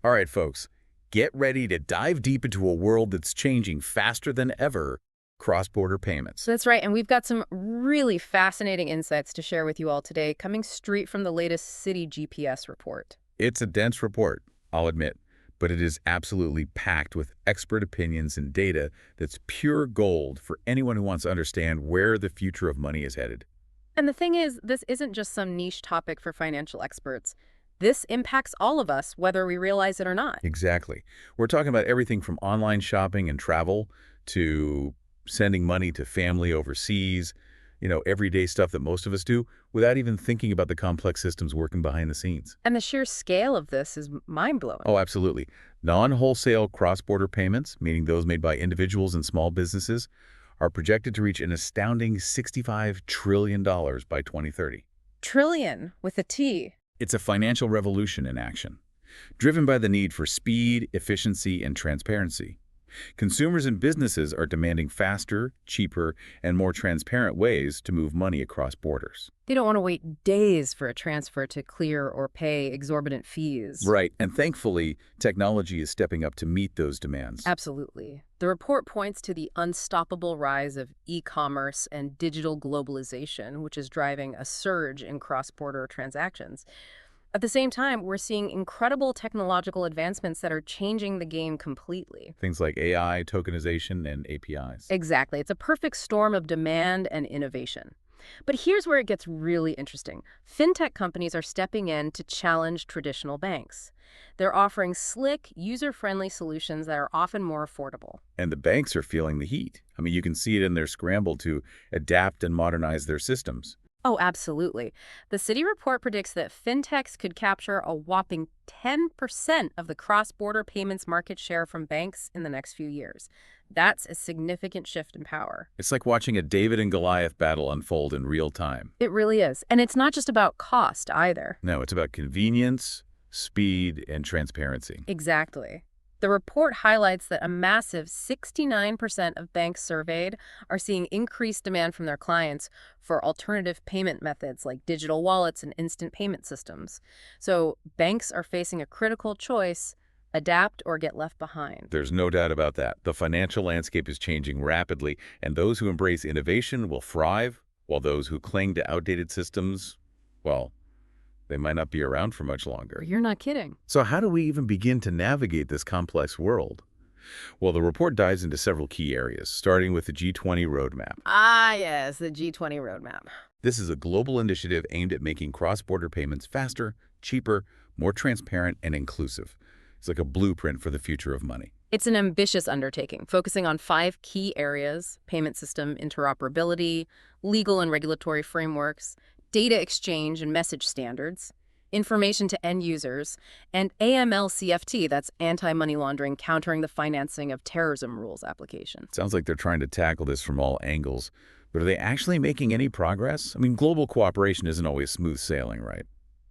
All right, folks, get ready to dive deep into a world that's changing faster than ever, cross-border payments. That's right, and we've got some really fascinating insights to share with you all today, coming straight from the latest Citi GPS report. It's a dense report, I'll admit, but it is absolutely packed with expert opinions and data that's pure gold for anyone who wants to understand where the future of money is headed. And the thing is, this isn't just some niche topic for financial experts. This impacts all of us, whether we realize it or not. Exactly. We're talking about everything from online shopping and travel to sending money to family overseas, everyday stuff that most of us do without even thinking about the complex systems working behind the scenes. And the sheer scale of this is mind-blowing. Oh, absolutely. Non-wholesale cross-border payments, meaning those made by individuals and small businesses, are projected to reach an astounding $65 trillion by 2030. Trillion with a T. It's a financial revolution in action, driven by the need for speed, efficiency, and transparency. Consumers and businesses are demanding faster, cheaper, and more transparent ways to move money across borders. They don't want to wait days for a transfer to clear or pay exorbitant fees. Right, and thankfully, technology is stepping up to meet those demands. Absolutely. The report points to the unstoppable rise of e-commerce and digital globalization, which is driving a surge in cross-border transactions. At the same time, we're seeing incredible technological advancements that are changing the game completely. Things like AI, tokenization, and APIs. Exactly. It's a perfect storm of demand and innovation. But here's where it gets really interesting. Fintech companies are stepping in to challenge traditional banks. They're offering slick, user-friendly solutions that are often more affordable. And the banks are feeling the heat. I mean, you can see it in their scramble to adapt and modernize their systems. Oh, absolutely. The Citi report predicts that fintechs could capture a whopping 10% of the cross-border payments market share from banks in the next few years. That's a significant shift in power. It's like watching a David and Goliath battle unfold in real time. It really is. And it's not just about cost either. No, it's about convenience, speed, and transparency. Exactly. The report highlights that a massive 69% of banks surveyed are seeing increased demand from their clients for alternative payment methods like digital wallets and instant payment systems. So banks are facing a critical choice: adapt or get left behind. There's no doubt about that. The financial landscape is changing rapidly, and those who embrace innovation will thrive, while those who cling to outdated systems, well, they might not be around for much longer. You're not kidding. So how do we even begin to navigate this complex world? Well, the report dives into several key areas, starting with the G20 roadmap. Ah, yes, the G20 roadmap. This is a global initiative aimed at making cross-border payments faster, cheaper, more transparent, and inclusive. It's like a blueprint for the future of money. It's an ambitious undertaking, focusing on 5 key areas: payment system interoperability, legal and regulatory frameworks, data exchange and message standards, information to end users, and AML-CFT, that's anti-money laundering, countering the financing of terrorism rules application. Sounds like they're trying to tackle this from all angles, but are they actually making any progress? I mean, global cooperation isn't always smooth sailing, right?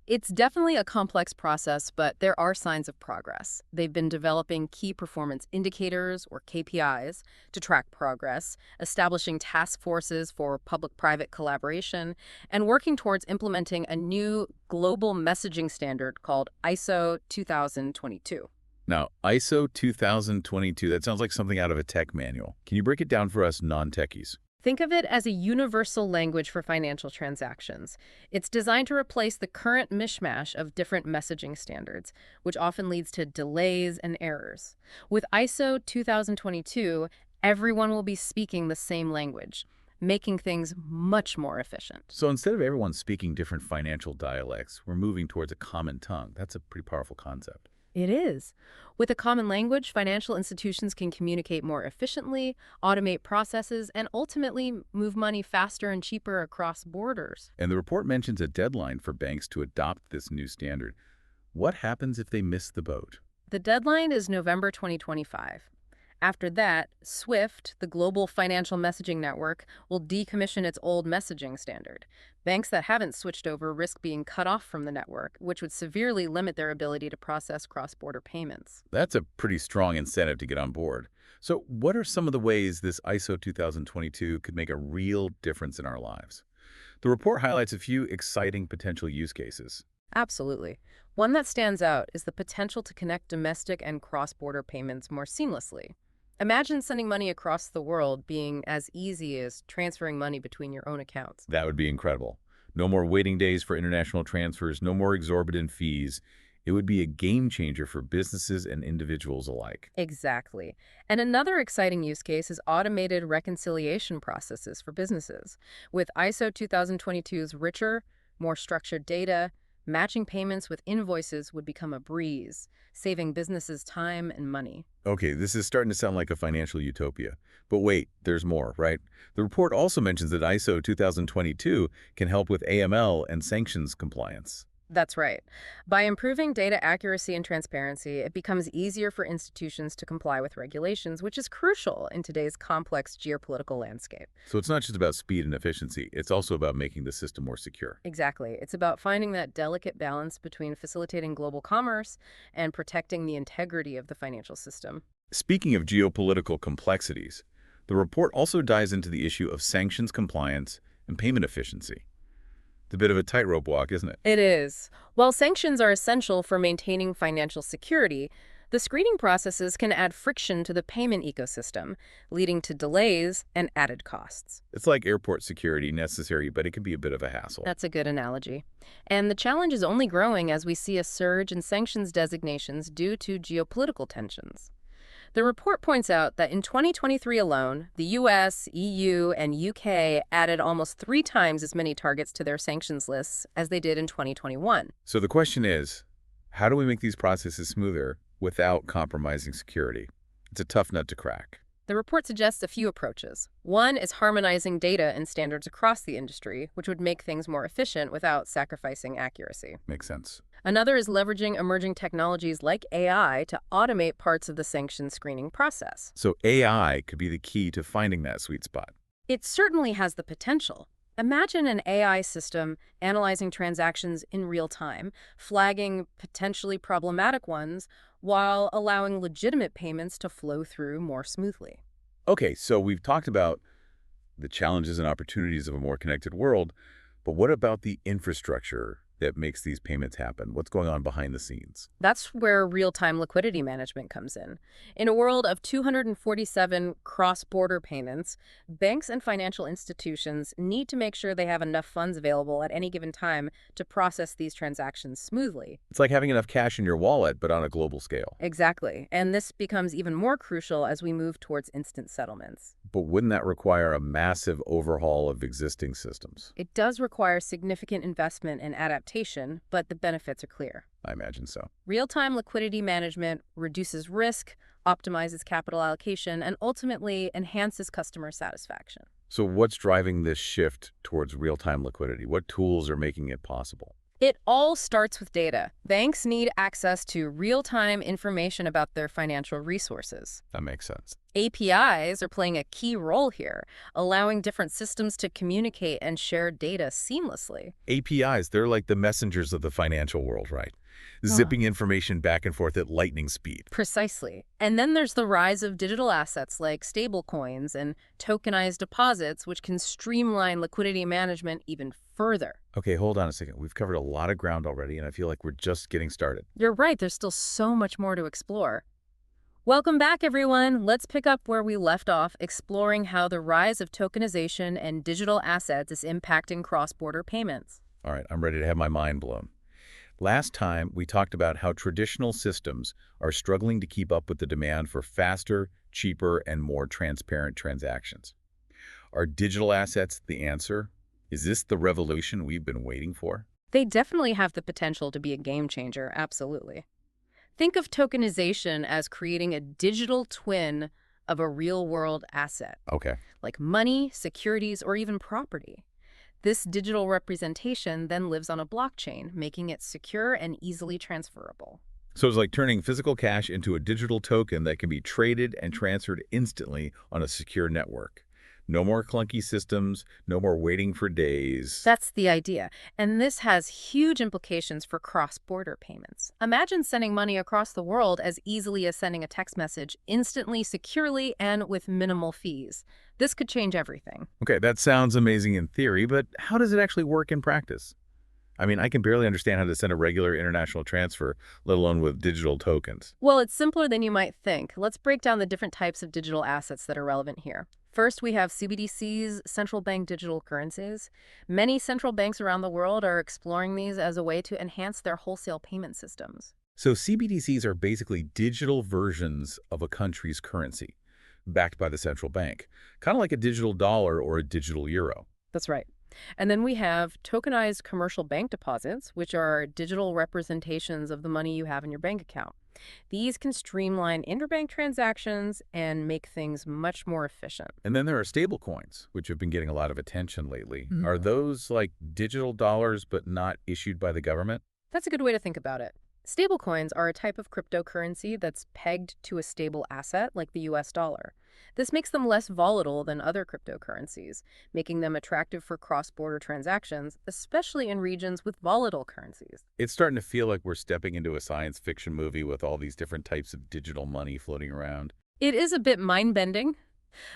It's definitely a complex process, but there are signs of progress. They've been developing key performance indicators, or KPIs, to track progress, establishing task forces for public-private collaboration, and working towards implementing a new global messaging standard called ISO 2022. Now, ISO 2022, that sounds like something out of a tech manual. Can you break it down for us non-techies? Think of it as a universal language for financial transactions. It's designed to replace the current mishmash of different messaging standards, which often leads to delays and errors. With ISO 2022, everyone will be speaking the same language, making things much more efficient. So instead of everyone speaking different financial dialects, we're moving towards a common tongue. That's a pretty powerful concept. It is. With a common language, financial institutions can communicate more efficiently, automate processes, and ultimately move money faster and cheaper across borders. And the report mentions a deadline for banks to adopt this new standard. What happens if they miss the boat? The deadline is November 2025. After that, SWIFT, the global financial messaging network, will decommission its old messaging standard. Banks that haven't switched over risk being cut off from the network, which would severely limit their ability to process cross-border payments. That's a pretty strong incentive to get on board. So what are some of the ways this ISO 2022 could make a real difference in our lives? The report highlights a few exciting potential use cases. Absolutely. One that stands out is the potential to connect domestic and cross-border payments more seamlessly. Imagine sending money across the world being as easy as transferring money between your own accounts. That would be incredible. No more waiting days for international transfers, no more exorbitant fees. It would be a game changer for businesses and individuals alike. Exactly. And another exciting use case is automated reconciliation processes for businesses. With ISO 2022's richer, more structured data, matching payments with invoices would become a breeze, saving businesses time and money. Okay, this is starting to sound like a financial utopia. But wait, there's more, right? The report also mentions that ISO 2022 can help with AML and sanctions compliance. That's right. By improving data accuracy and transparency, it becomes easier for institutions to comply with regulations, which is crucial in today's complex geopolitical landscape. So it's not just about speed and efficiency, it's also about making the system more secure. Exactly. It's about finding that delicate balance between facilitating global commerce and protecting the integrity of the financial system. Speaking of geopolitical complexities, the report also dives into the issue of sanctions compliance and payment efficiency. It's a bit of a tightrope walk, isn't it? It is. While sanctions are essential for maintaining financial security, the screening processes can add friction to the payment ecosystem, leading to delays and added costs. It's like airport security, necessary, but it can be a bit of a hassle. That's a good analogy. And the challenge is only growing as we see a surge in sanctions designations due to geopolitical tensions. The report points out that in 2023 alone, the US, EU, and UK added almost 3 times as many targets to their sanctions lists as they did in 2021. So the question is, how do we make these processes smoother without compromising security? It's a tough nut to crack. The report suggests a few approaches. One is harmonizing data and standards across the industry, which would make things more efficient without sacrificing accuracy. Makes sense. Another is leveraging emerging technologies like AI to automate parts of the sanction screening process. So AI could be the key to finding that sweet spot. It certainly has the potential. Imagine an AI system analyzing transactions in real time, flagging potentially problematic ones, while allowing legitimate payments to flow through more smoothly. Okay, so we've talked about the challenges and opportunities of a more connected world, but what about the infrastructure that makes these payments happen? What's going on behind the scenes? That's where real-time liquidity management comes in. In a world of 247 cross-border payments, banks and financial institutions need to make sure they have enough funds available at any given time to process these transactions smoothly. It's like having enough cash in your wallet, but on a global scale. Exactly. And this becomes even more crucial as we move towards instant settlements. But wouldn't that require a massive overhaul of existing systems? It does require significant investment and adaptation, but the benefits are clear. I imagine so. Real-time liquidity management reduces risk, optimizes capital allocation, and ultimately enhances customer satisfaction. So what's driving this shift towards real-time liquidity? What tools are making it possible? It all starts with data. Banks need access to real-time information about their financial resources. That makes sense. APIs are playing a key role here, allowing different systems to communicate and share data seamlessly. APIs, they're like the messengers of the financial world, right? Zipping information back and forth at lightning speed. Precisely. And then there's the rise of digital assets like stablecoins and tokenized deposits, which can streamline liquidity management even further. Okay, hold on a second. We've covered a lot of ground already, and I feel like we're just getting started. You're right, there's still so much more to explore. Welcome back, everyone. Let's pick up where we left off, exploring how the rise of tokenization and digital assets is impacting cross-border payments. All right, I'm ready to have my mind blown. Last time, we talked about how traditional systems are struggling to keep up with the demand for faster, cheaper, and more transparent transactions. Are digital assets the answer? Is this the revolution we've been waiting for? They definitely have the potential to be a game changer, absolutely. Think of tokenization as creating a digital twin of a real-world asset, Okay. like money, securities, or even property. This digital representation then lives on a blockchain, making it secure and easily transferable. So it's like turning physical cash into a digital token that can be traded and transferred instantly on a secure network. No more clunky systems, no more waiting for days. That's the idea. And this has huge implications for cross-border payments. Imagine sending money across the world as easily as sending a text message, instantly, securely, and with minimal fees. This could change everything. Okay, that sounds amazing in theory, but how does it actually work in practice? I mean, I can barely understand how to send a regular international transfer, let alone with digital tokens. Well, it's simpler than you might think. Let's break down the different types of digital assets that are relevant here. First, we have CBDCs, central bank digital currencies. Many central banks around the world are exploring these as a way to enhance their wholesale payment systems. So CBDCs are basically digital versions of a country's currency, backed by the central bank, kind of like a digital dollar or a digital euro. That's right. And then we have tokenized commercial bank deposits, which are digital representations of the money you have in your bank account. These can streamline interbank transactions and make things much more efficient. And then there are stablecoins, which have been getting a lot of attention lately. Mhm. Are those like digital dollars but not issued by the government? That's a good way to think about it. Stablecoins are a type of cryptocurrency that's pegged to a stable asset like the US dollar. This makes them less volatile than other cryptocurrencies, making them attractive for cross-border transactions, especially in regions with volatile currencies. It's starting to feel like we're stepping into a science fiction movie with all these different types of digital money floating around. It is a bit mind-bending,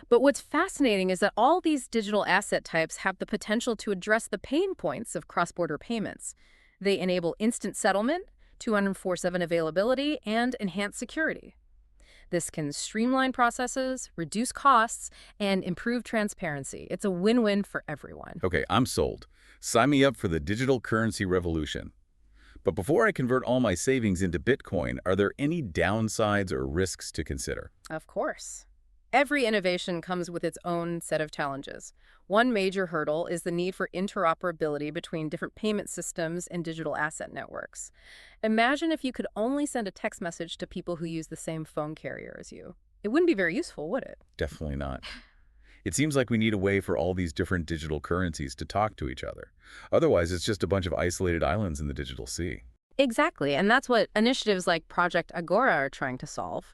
but what's fascinating is that all these digital asset types have the potential to address the pain points of cross-border payments. They enable instant settlement, 24/7 availability, and enhance security. This can streamline processes, reduce costs, and improve transparency. It's a win-win for everyone. Okay, I'm sold. Sign me up for the digital currency revolution. But before I convert all my savings into Bitcoin, are there any downsides or risks to consider? Of course. Every innovation comes with its own set of challenges. One major hurdle is the need for interoperability between different payment systems and digital asset networks. Imagine if you could only send a text message to people who use the same phone carrier as you. It wouldn't be very useful, would it? Definitely not. It seems like we need a way for all these different digital currencies to talk to each other. Otherwise, it's just a bunch of isolated islands in the digital sea. Exactly, and that's what initiatives like Project Agora are trying to solve.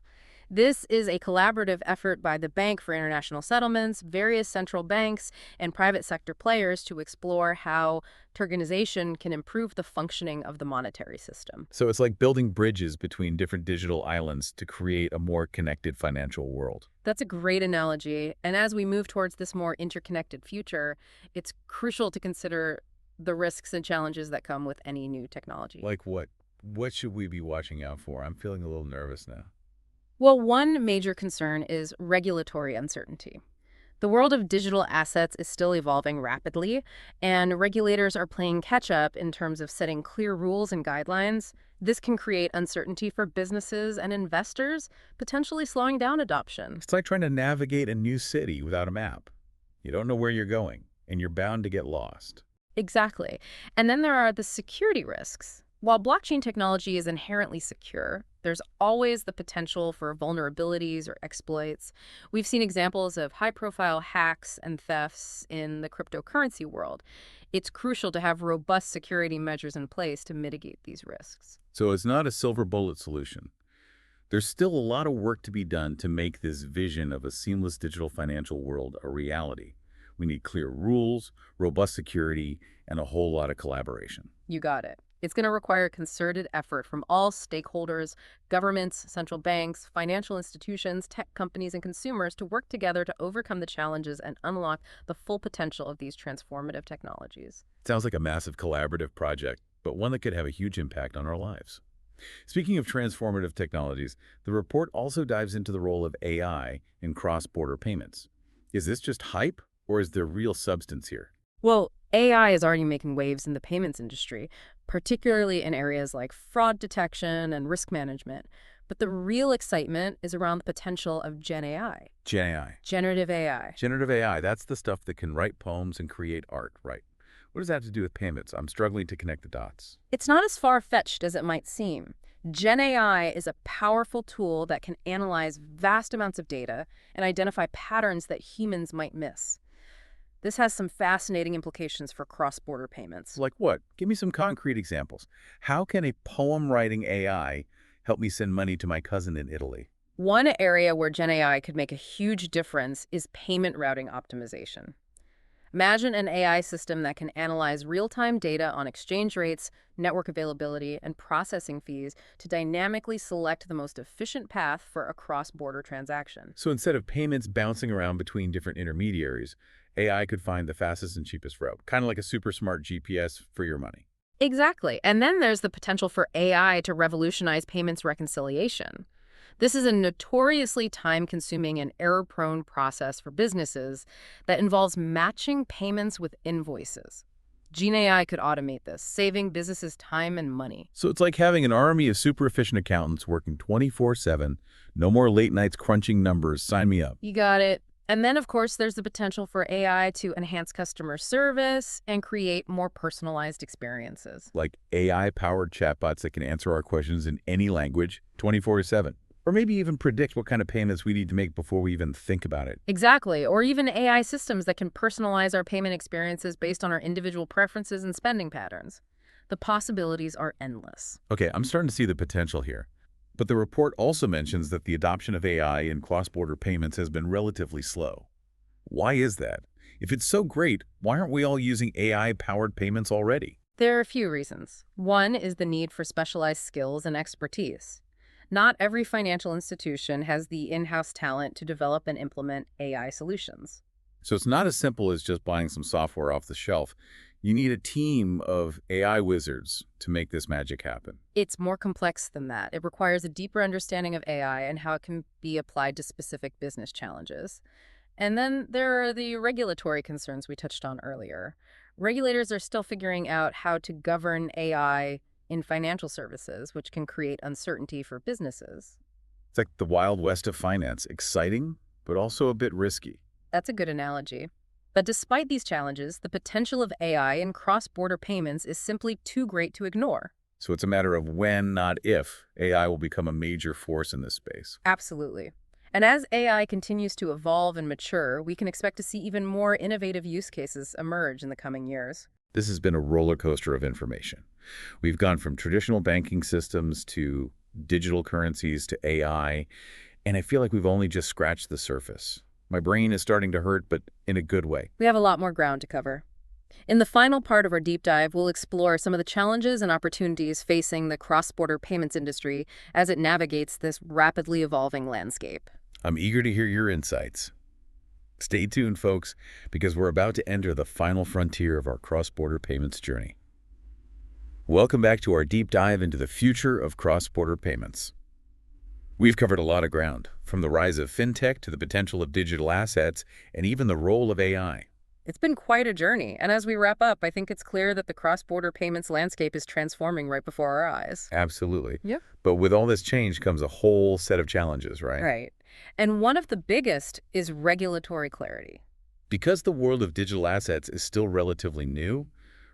This is a collaborative effort by the Bank for International Settlements, various central banks, and private sector players to explore how tokenization can improve the functioning of the monetary system. So it's like building bridges between different digital islands to create a more connected financial world. That's a great analogy, and as we move towards this more interconnected future, it's crucial to consider the risks and challenges that come with any new technology. Like what? What should we be watching out for? I'm feeling a little nervous now. Well, one major concern is regulatory uncertainty. The world of digital assets is still evolving rapidly, and regulators are playing catch-up in terms of setting clear rules and guidelines. This can create uncertainty for businesses and investors, potentially slowing down adoption. It's like trying to navigate a new city without a map. You don't know where you're going, and you're bound to get lost. Exactly. And then there are the security risks. While blockchain technology is inherently secure, there's always the potential for vulnerabilities or exploits. We've seen examples of high-profile hacks and thefts in the cryptocurrency world. It's crucial to have robust security measures in place to mitigate these risks. So it's not a silver bullet solution. There's still a lot of work to be done to make this vision of a seamless digital financial world a reality. We need clear rules, robust security, and a whole lot of collaboration. You got it. It's going to require concerted effort from all stakeholders, governments, central banks, financial institutions, tech companies, and consumers to work together to overcome the challenges and unlock the full potential of these transformative technologies. Sounds like a massive collaborative project, but one that could have a huge impact on our lives. Speaking of transformative technologies, the report also dives into the role of AI in cross-border payments. Is this just hype, or is there real substance here? Well, AI is already making waves in the payments industry, particularly in areas like fraud detection and risk management. But the real excitement is around the potential of Gen AI, Gen AI. generative AI. Generative AI, that's the stuff that can write poems and create art, right? What does that have to do with payments? I'm struggling to connect the dots. It's not as far-fetched as it might seem. Gen AI is a powerful tool that can analyze vast amounts of data and identify patterns that humans might miss. This has some fascinating implications for cross-border payments. Like what? Give me some concrete examples. How can a poem-writing AI help me send money to my cousin in Italy? One area where Gen AI could make a huge difference is payment routing optimization. Imagine an AI system that can analyze real-time data on exchange rates, network availability, and processing fees to dynamically select the most efficient path for a cross-border transaction. So instead of payments bouncing around between different intermediaries, AI could find the fastest and cheapest route, kind of like a super smart GPS for your money. Exactly. And then there's the potential for AI to revolutionize payments reconciliation. This is a notoriously time-consuming and error-prone process for businesses that involves matching payments with invoices. Gene AI could automate this, saving businesses time and money. So it's like having an army of super efficient accountants working 24/7, no more late nights crunching numbers, sign me up. You got it. And then, of course, there's the potential for AI to enhance customer service and create more personalized experiences. Like AI-powered chatbots that can answer our questions in any language 24/7. Or maybe even predict what kind of payments we need to make before we even think about it. Exactly. Or even AI systems that can personalize our payment experiences based on our individual preferences and spending patterns. The possibilities are endless. Okay, I'm starting to see the potential here. But the report also mentions that the adoption of AI in cross-border payments has been relatively slow. Why is that? If it's so great, why aren't we all using AI-powered payments already? There are a few reasons. One is the need for specialized skills and expertise. Not every financial institution has the in-house talent to develop and implement AI solutions. So it's not as simple as just buying some software off the shelf. You need a team of AI wizards to make this magic happen. It's more complex than that. It requires a deeper understanding of AI and how it can be applied to specific business challenges. And then there are the regulatory concerns we touched on earlier. Regulators are still figuring out how to govern AI in financial services, which can create uncertainty for businesses. It's like the Wild West of finance, exciting, but also a bit risky. That's a good analogy. But despite these challenges, the potential of AI in cross-border payments is simply too great to ignore. So it's a matter of when, not if, AI will become a major force in this space. Absolutely. And as AI continues to evolve and mature, we can expect to see even more innovative use cases emerge in the coming years. This has been a roller coaster of information. We've gone from traditional banking systems to digital currencies to AI, and I feel like we've only just scratched the surface. My brain is starting to hurt, but in a good way. We have a lot more ground to cover. In the final part of our deep dive, we'll explore some of the challenges and opportunities facing the cross-border payments industry as it navigates this rapidly evolving landscape. I'm eager to hear your insights. Stay tuned, folks, because we're about to enter the final frontier of our cross-border payments journey. Welcome back to our deep dive into the future of cross-border payments. We've covered a lot of ground, from the rise of fintech to the potential of digital assets and even the role of AI. It's been quite a journey, and as we wrap up, I think it's clear that the cross-border payments landscape is transforming right before our eyes. Absolutely. Yep. But with all this change comes a whole set of challenges, right? Right. And one of the biggest is regulatory clarity. Because the world of digital assets is still relatively new,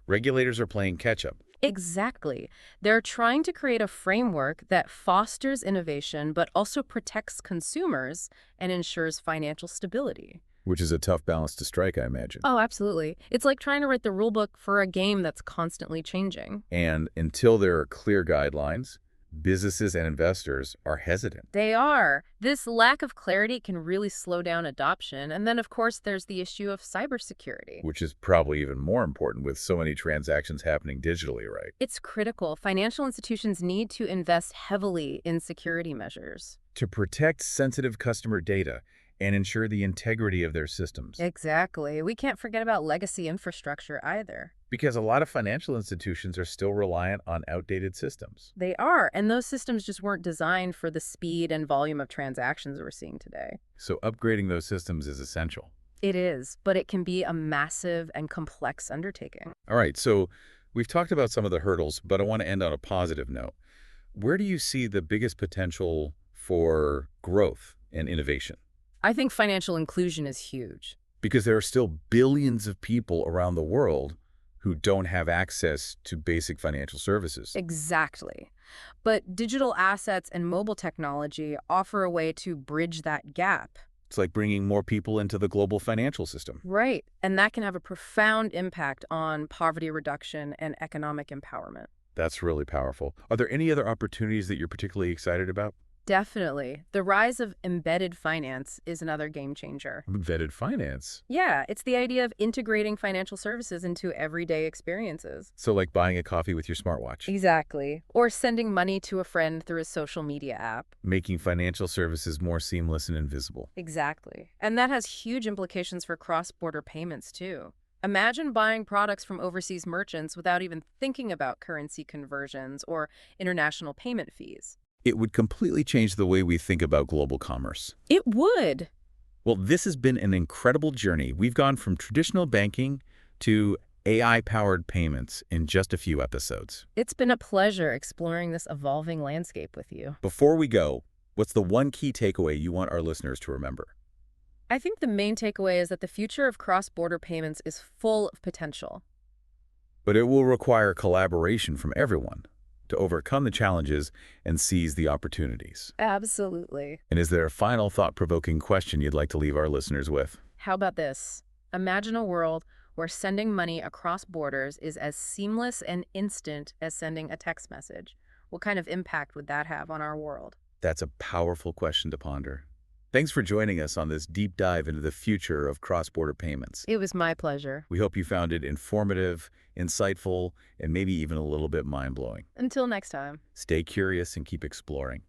regulators are playing catch-up. Exactly. They're trying to create a framework that fosters innovation but also protects consumers and ensures financial stability. Which is a tough balance to strike, I imagine. Oh, absolutely. It's like trying to write the rule book for a game that's constantly changing. And until there are clear guidelines, businesses and investors are hesitant. They are. This lack of clarity can really slow down adoption. And then, of course, there's the issue of cybersecurity. Which is probably even more important with so many transactions happening digitally, right? It's critical. Financial institutions need to invest heavily in security measures. To protect sensitive customer data and ensure the integrity of their systems. Exactly. We can't forget about legacy infrastructure either. Because a lot of financial institutions are still reliant on outdated systems. They are, and those systems just weren't designed for the speed and volume of transactions we're seeing today. So upgrading those systems is essential. It is, but it can be a massive and complex undertaking. All right, so we've talked about some of the hurdles, but I want to end on a positive note. Where do you see the biggest potential for growth and innovation? I think financial inclusion is huge. Because there are still billions of people around the world who don't have access to basic financial services. Exactly. But digital assets and mobile technology offer a way to bridge that gap. It's like bringing more people into the global financial system. Right. And that can have a profound impact on poverty reduction and economic empowerment. That's really powerful. Are there any other opportunities that you're particularly excited about? Definitely. The rise of embedded finance is another game changer. Embedded finance? Yeah, it's the idea of integrating financial services into everyday experiences. So like buying a coffee with your smartwatch. Exactly. Or sending money to a friend through a social media app. Making financial services more seamless and invisible. Exactly. And that has huge implications for cross-border payments, too. Imagine buying products from overseas merchants without even thinking about currency conversions or international payment fees. It would completely change the way we think about global commerce. It would. Well, this has been an incredible journey. We've gone from traditional banking to AI-powered payments in just a few episodes. It's been a pleasure exploring this evolving landscape with you. Before we go, what's the one key takeaway you want our listeners to remember? I think the main takeaway is that the future of cross-border payments is full of potential. But it will require collaboration from everyone to overcome the challenges and seize the opportunities. Absolutely. And is there a final thought-provoking question you'd like to leave our listeners with? How about this? Imagine a world where sending money across borders is as seamless and instant as sending a text message. What kind of impact would that have on our world? That's a powerful question to ponder. Thanks for joining us on this deep dive into the future of cross-border payments. It was my pleasure. We hope you found it informative, insightful, and maybe even a little bit mind-blowing. Until next time. Stay curious and keep exploring.